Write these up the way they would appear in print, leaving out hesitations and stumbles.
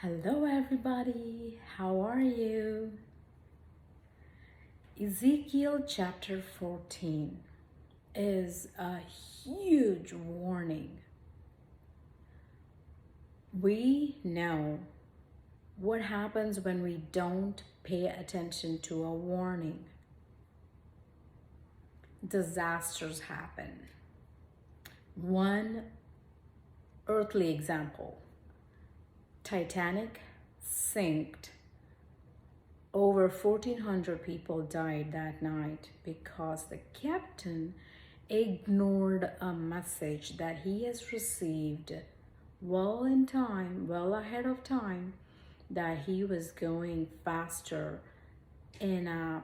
Hello, everybody. How are you? Ezekiel chapter 14 is a huge warning. We know what happens when we don't pay attention to a warning. Disasters happen. One earthly example: Titanic sank. Over 1,400 people died that night because the captain ignored a message that he has received well in time, well ahead of time, that he was going faster in an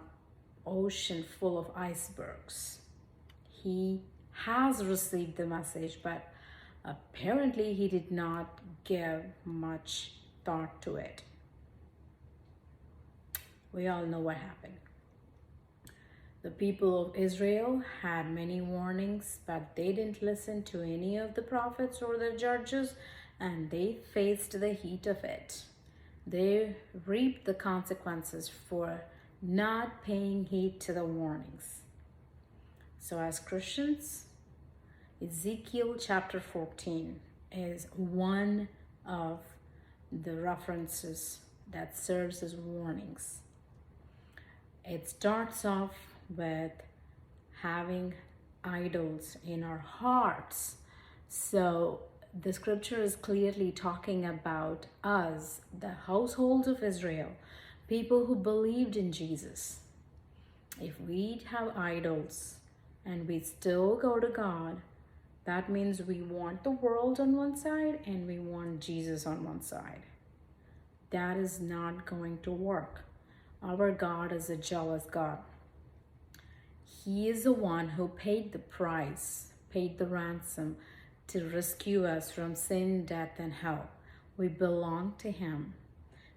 ocean full of icebergs. He has received the message, but apparently he did not give much thought to it. We all know what happened. The people of Israel had many warnings, but they didn't listen to any of the prophets or the judges, and they faced the heat of it. They reaped the consequences for not paying heed to the warnings. So as Christians, Ezekiel chapter 14 is one of the references that serves as warnings. It starts off with having idols in our hearts. So the scripture is clearly talking about us, the household of Israel, people who believed in Jesus. If we have idols and we still go to God, that means we want the world on one side and we want Jesus on one side. That is not going to work. Our God is a jealous God. He is the one who paid the price, paid the ransom to rescue us from sin, death, and hell. We belong to Him.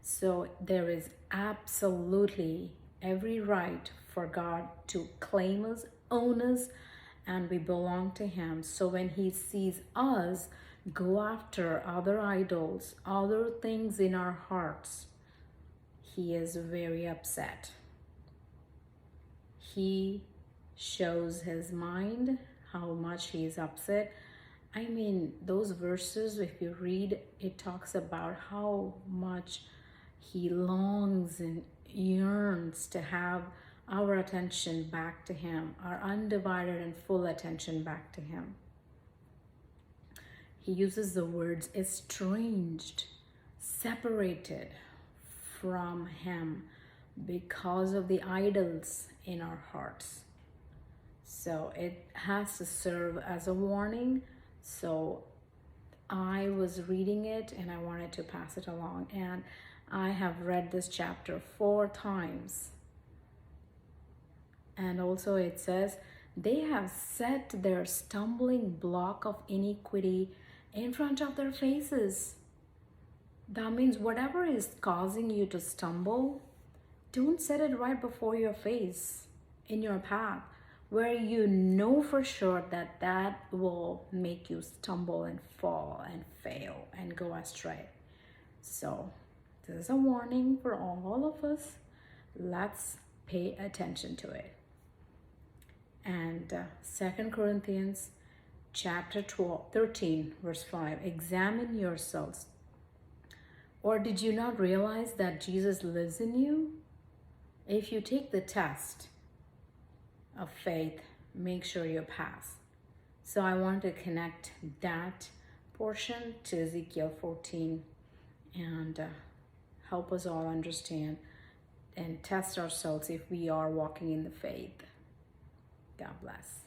So there is absolutely every right for God to claim us, own us, and we belong to Him. So when He sees us go after other idols, other things in our hearts, He is very upset. He shows His mind how much He is upset. I mean, those verses, if you read, it talks about how much He longs and yearns to have our attention back to Him, our undivided and full attention back to Him. He uses the words estranged, separated from Him because of the idols in our hearts. So it has to serve as a warning. So I was reading it and I wanted to pass it along, and I have read this chapter 4 times. And also it says, they have set their stumbling block of iniquity in front of their faces. That means whatever is causing you to stumble, don't set it right before your face, in your path, where you know for sure that that will make you stumble and fall and fail and go astray. So this is a warning for all of us. Let's pay attention to it. And 2 Corinthians chapter 13, verse 5, examine yourselves. Or did you not realize that Jesus lives in you? If you take the test of faith, make sure you pass. So I want to connect that portion to Ezekiel 14 and help us all understand and test ourselves if we are walking in the faith. God bless.